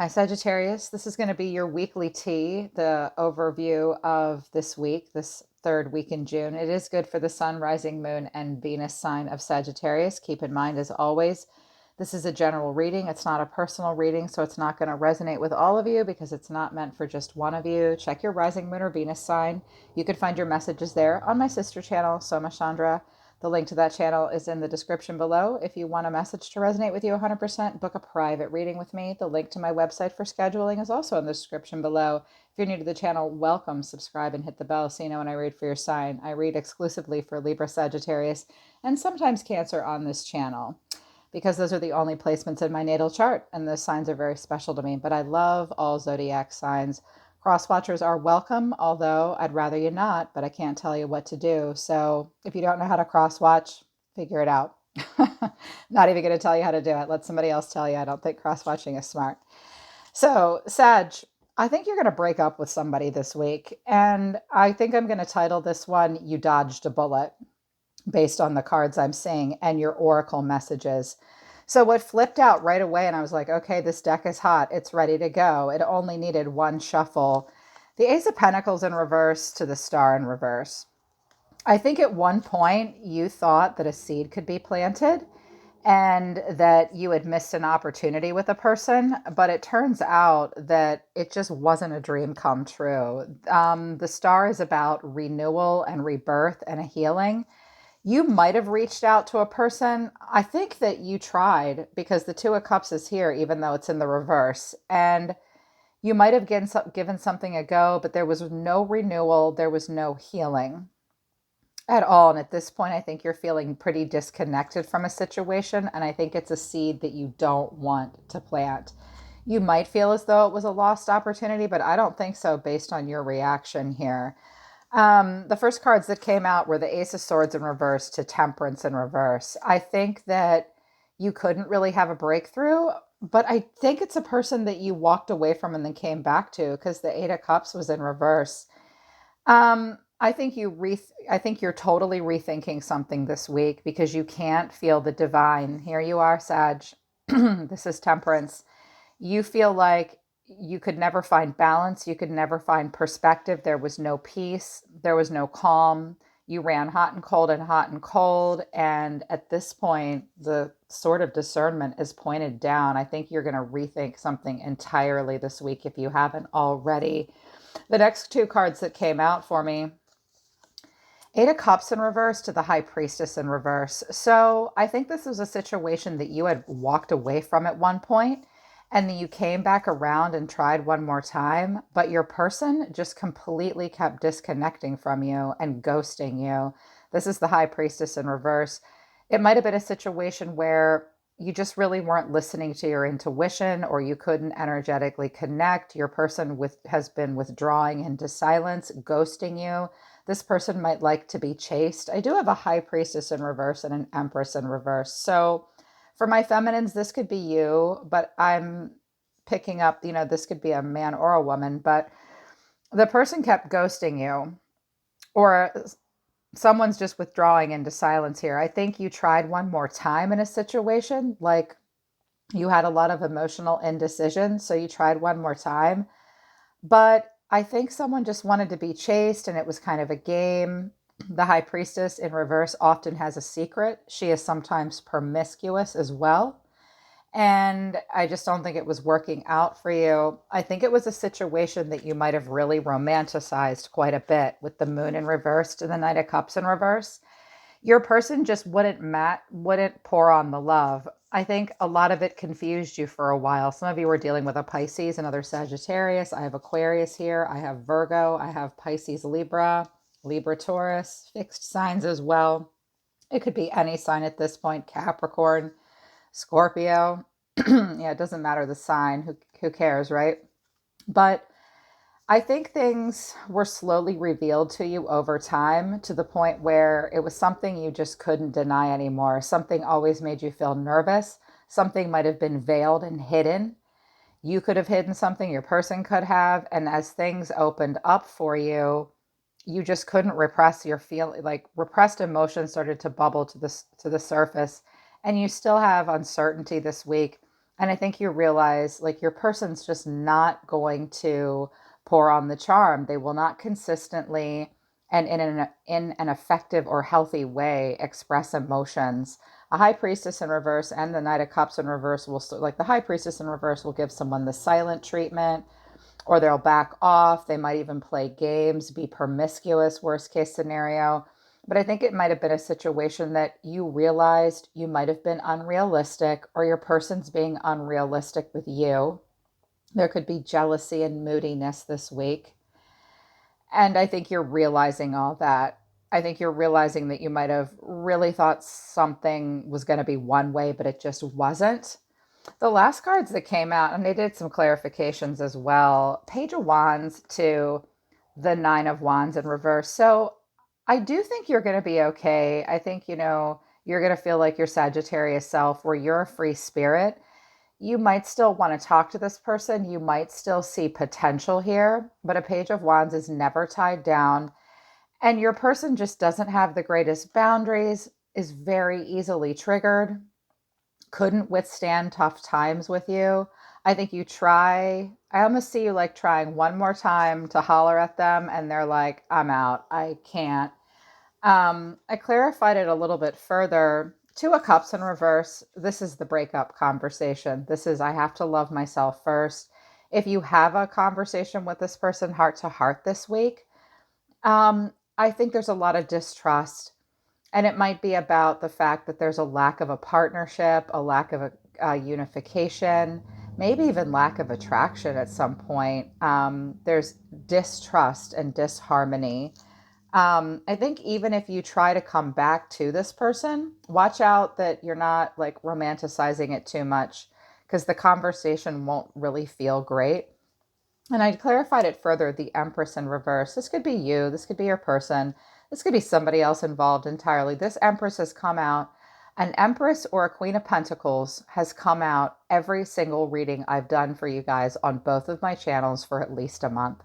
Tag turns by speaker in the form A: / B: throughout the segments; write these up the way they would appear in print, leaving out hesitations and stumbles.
A: Hi, Sagittarius. This is going to be your weekly tea, the overview of this week, this third week in June. It is good for the sun, rising moon, and Venus sign of Sagittarius. Keep in mind, as always, this is a general reading. It's not a personal reading, so it's not going to resonate with all of you because it's not meant for just one of you. Check your rising moon or Venus sign. You can find your messages there on my sister channel, Soma Chandra. The link to that channel is in the description below. If you want a message to resonate with you 100%, book a private reading with me. The link to my website for scheduling is also in the description below. If you're new to the channel, welcome, subscribe, and hit the bell so you know when I read for your sign. I read exclusively for Libra, Sagittarius, and sometimes Cancer on this channel because those are the only placements in my natal chart, and those signs are very special to me. But I love all zodiac signs. Cross watchers are welcome, although I'd rather you not, but I can't tell you what to do. So if you don't know how to cross watch, figure it out. Not even going to tell you how to do it. Let somebody else tell you. I don't think cross watching is smart. So, Sag, I think you're going to break up with somebody this week. And I think I'm going to title this one, You Dodged a Bullet, based on the cards I'm seeing and your oracle messages. So what flipped out right away, and I was like, okay, this deck is hot. It's ready to go. It only needed one shuffle. The Ace of Pentacles in reverse to the Star in reverse. I think at one point you thought that a seed could be planted and that you had missed an opportunity with a person, but it turns out that it just wasn't a dream come true. The Star is about renewal and rebirth and a healing. You might have reached out to a person. I think that you tried because the Two of Cups is here, even though it's in the reverse. And you might have given something a go, but there was no renewal. There was no healing at all. And at this point, I think you're feeling pretty disconnected from a situation. And I think it's a seed that you don't want to plant. You might feel as though it was a lost opportunity, but I don't think so based on your reaction here. The first cards that came out were the Ace of Swords in reverse to Temperance in reverse. I think that you couldn't really have a breakthrough, but I think it's a person that you walked away from and then came back to because the Eight of Cups was in reverse. I think you're totally rethinking something this week because you can't feel the divine. Here you are, Sag. This is Temperance. You feel like you could never find balance. You could never find perspective. There was no peace. There was no calm. You ran hot and cold and hot and cold. And at this point, the sort of discernment is pointed down. I think you're going to rethink something entirely this week if you haven't already. The next two cards that came out for me, Eight of Cups in reverse to the High Priestess in reverse. So I think this was a situation that you had walked away from at one point and then you came back around and tried one more time, but your person just completely kept disconnecting from you and ghosting you. This is the High Priestess in reverse. It might have been a situation where you just really weren't listening to your intuition or you couldn't energetically connect. Your person has been withdrawing into silence, ghosting you. This person might like to be chased. I do have a High Priestess in reverse and an Empress in reverse. So for my feminines, this could be you, but I'm picking up, this could be a man or a woman, but the person kept ghosting you or someone's just withdrawing into silence here. I think you tried one more time in a situation, like you had a lot of emotional indecision, so you tried one more time. But I think someone just wanted to be chased and it was kind of a game. The High Priestess in reverse often has a secret. She is sometimes promiscuous as well. And I just don't think it was working out for you. I think it was a situation that you might have really romanticized quite a bit with the Moon in reverse to the Knight of Cups in reverse. Your person just wouldn't pour on the love. I think a lot of it confused you for a while. Some of you were dealing with a Pisces, another Sagittarius. I have Aquarius here. I have Virgo. I have Pisces, Libra, Libra, Taurus, fixed signs as well. It could be any sign at this point, Capricorn, Scorpio. Yeah, it doesn't matter the sign. Who cares, right? But I think things were slowly revealed to you over time to the point where it was something you just couldn't deny anymore. Something always made you feel nervous. Something might have been veiled and hidden. You could have hidden something, your person could have. And as things opened up for you, you just couldn't repress your feeling, like repressed emotions started to bubble to the surface. And you still have uncertainty this week. And I think you realize like your person's just not going to pour on the charm. They will not consistently and in an effective or healthy way express emotions. A high priestess in reverse and the knight of cups in reverse will like the high priestess in reverse will give someone the silent treatment, or they'll back off. They might even play games, be promiscuous, worst case scenario. But I think it might have been a situation that you realized you might have been unrealistic, or your person's being unrealistic with you. There could be jealousy and moodiness this week. And I think you're realizing all that. I think you're realizing that you might have really thought something was going to be one way, but it just wasn't. The last cards that came out, and they did some clarifications as well, Page of Wands to the Nine of Wands in reverse. So I do think you're going to be okay. I think, you're going to feel like your Sagittarius self, where you're a free spirit. You might still want to talk to this person. You might still see potential here, but a Page of Wands is never tied down. And your person just doesn't have the greatest boundaries, is very easily triggered, couldn't withstand tough times with you. I think you try, I almost see you like trying one more time to holler at them, and they're like, I'm out. I can't. I clarified it a little bit further. Two of Cups in reverse. This is the breakup conversation. This is, I have to love myself first. If you have a conversation with this person heart to heart this week, I think there's a lot of distrust. And it might be about the fact that there's a lack of a partnership, a lack of a unification, maybe even lack of attraction at some point. There's distrust and disharmony. I think even if you try to come back to this person, watch out that you're not like romanticizing it too much, because the conversation won't really feel great. And I clarified it further, the Empress in reverse. This could be you, this could be your person, this could be somebody else involved entirely. This Empress has come out. An Empress or a Queen of Pentacles has come out every single reading I've done for you guys on both of my channels for at least a month.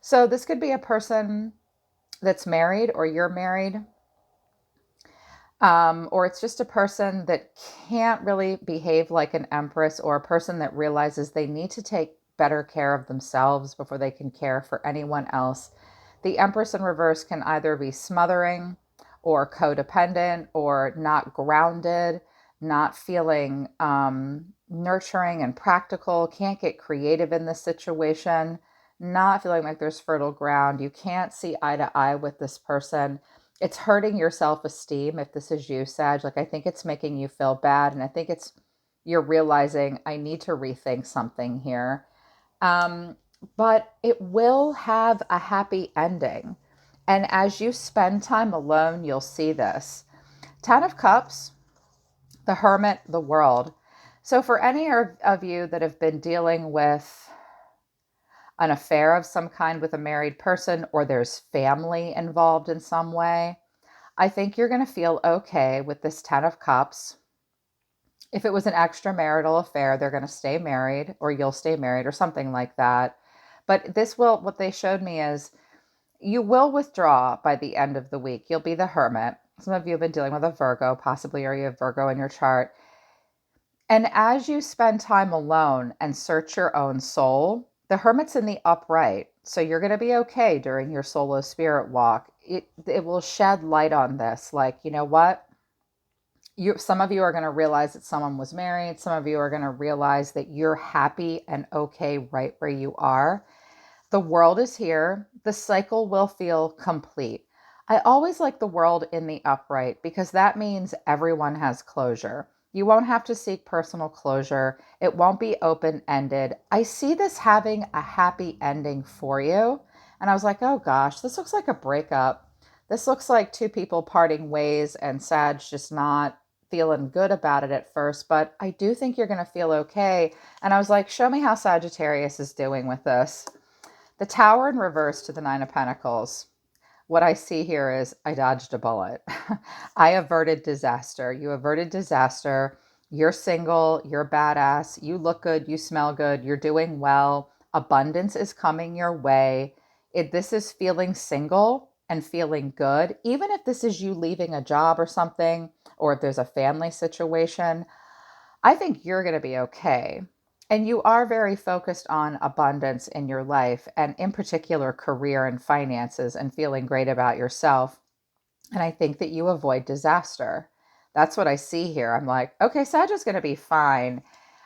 A: So this could be a person that's married, or you're married, or it's just a person that can't really behave like an Empress, or a person that realizes they need to take better care of themselves before they can care for anyone else. The Empress in reverse can either be smothering or codependent or not grounded, not feeling nurturing and practical, can't get creative in this situation, not feeling like there's fertile ground. You can't see eye to eye with this person. It's hurting your self-esteem if this is you, Sag. Like, I think it's making you feel bad. And I think you're realizing I need to rethink something here. But it will have a happy ending. And as you spend time alone, you'll see this. Ten of Cups, the Hermit, the World. So for any of you that have been dealing with an affair of some kind with a married person, or there's family involved in some way, I think you're going to feel okay with this Ten of Cups. If it was an extramarital affair, they're going to stay married, or you'll stay married, or something like that. But what they showed me is you will withdraw by the end of the week. You'll be the Hermit. Some of you have been dealing with a Virgo, possibly, or you have Virgo in your chart. And as you spend time alone and search your own soul, the Hermit's in the upright. So you're going to be okay during your solo spirit walk. It will shed light on this. Like, you know what? Some of you are going to realize that someone was married. Some of you are going to realize that you're happy and okay right where you are. The world is here. The cycle will feel complete. I always like the world in the upright, because that means everyone has closure. You won't have to seek personal closure. It won't be open-ended. I see this having a happy ending for you. And I was like, oh gosh, this looks like a breakup. This looks like two people parting ways, and Sag just not feeling good about it at first, but I do think you're going to feel okay. And I was like, show me how Sagittarius is doing with this. The Tower in reverse to the Nine of Pentacles. What I see here is I dodged a bullet. I averted disaster. You averted disaster. You're single. You're badass. You look good. You smell good. You're doing well. Abundance is coming your way. This is feeling single and feeling good. Even if this is you leaving a job or something, or if there's a family situation, I think you're going to be okay. And you are very focused on abundance in your life, and in particular, career and finances, and feeling great about yourself. And I think that you avoid disaster. That's what I see here. I'm like, okay, Sag is going to be fine.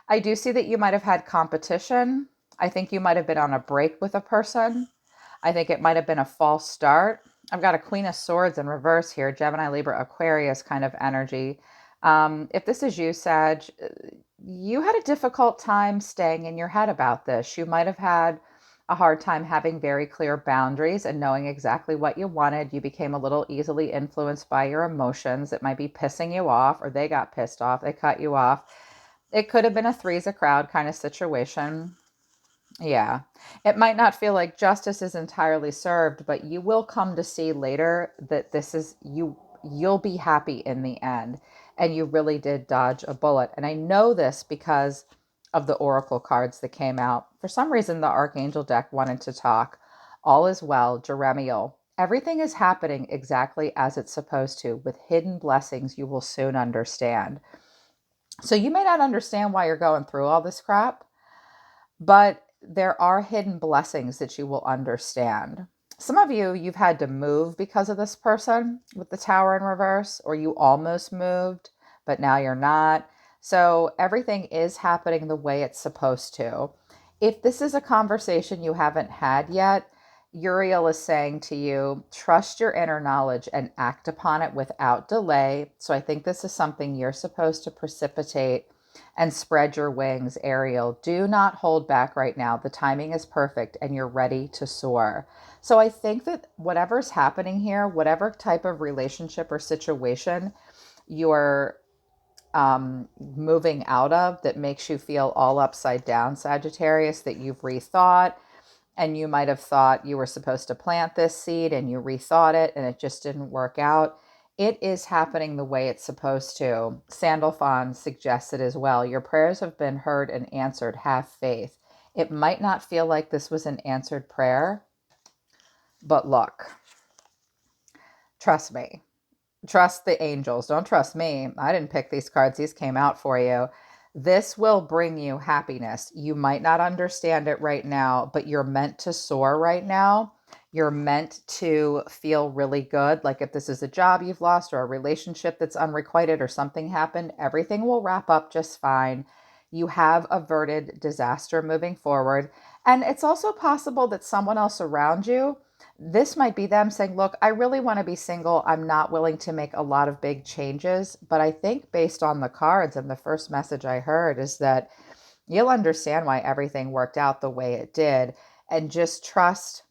A: I do see that you might have had competition. I think you might have been on a break with a person. I think it might have been a false start. I've got a Queen of Swords in reverse here, Gemini, Libra, Aquarius kind of energy. If this is you, Sag, you had a difficult time staying in your head about this. You might have had a hard time having very clear boundaries and knowing exactly what you wanted. You became a little easily influenced by your emotions. It might be pissing you off, or they got pissed off, they cut you off. It could have been a three's a crowd kind of situation. Yeah. It might not feel like justice is entirely served, but you will come to see later that this is you'll be happy in the end, and you really did dodge a bullet. And I know this because of the oracle cards that came out. For some reason the archangel deck wanted to talk. All is well, Jeremiel. Everything is happening exactly as it's supposed to, with hidden blessings you will soon understand. So you may not understand why you're going through all this crap, but there are hidden blessings that you will understand. Some of you, you've had to move because of this person with the tower in reverse, or you almost moved, but now you're not. So everything is happening the way it's supposed to. If this is a conversation you haven't had yet, Uriel is saying to you, trust your inner knowledge and act upon it without delay. So I think this is something you're supposed to precipitate and spread your wings, Ariel. Do not hold back right now. The timing is perfect and you're ready to soar. So I think that whatever's happening here, whatever type of relationship or situation you're moving out of that makes you feel all upside down, Sagittarius, that you've rethought, and you might have thought you were supposed to plant this seed and you rethought it and it just didn't work out. It is happening the way it's supposed to. Sandalphon suggests it as well. Your prayers have been heard and answered. Have faith. It might not feel like this was an answered prayer, but look, trust me. Trust the angels. Don't trust me. I didn't pick these cards. These came out for you. This will bring you happiness. You might not understand it right now, but you're meant to soar right now. You're meant to feel really good. Like if this is a job you've lost or a relationship that's unrequited or something happened, everything will wrap up just fine. You have averted disaster moving forward. And it's also possible that someone else around you, this might be them saying, look, I really want to be single. I'm not willing to make a lot of big changes. But I think based on the cards, and the first message I heard is that you'll understand why everything worked out the way it did. And just trust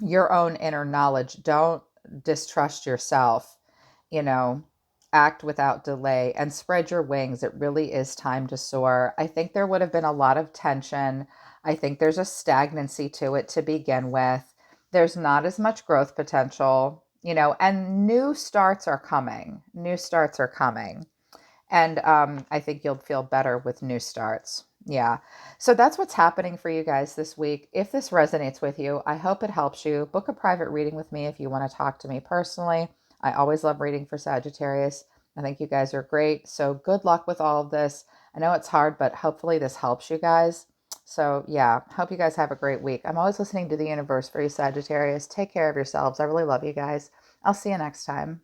A: your own inner knowledge. Don't distrust yourself. You know, act without delay and spread your wings. It really is time to soar. I think there would have been a lot of tension. I think there's a stagnancy to it to begin with. There's not as much growth potential, and new starts are coming. New starts are coming. And I think you'll feel better with new starts. Yeah. So that's what's happening for you guys this week. If this resonates with you, I hope it helps you. Book a private reading with me if you want to talk to me personally. I always love reading for Sagittarius. I think you guys are great. So good luck with all of this. I know it's hard, but hopefully this helps you guys. So yeah, hope you guys have a great week. I'm always listening to the universe for you, Sagittarius. Take care of yourselves. I really love you guys. I'll see you next time.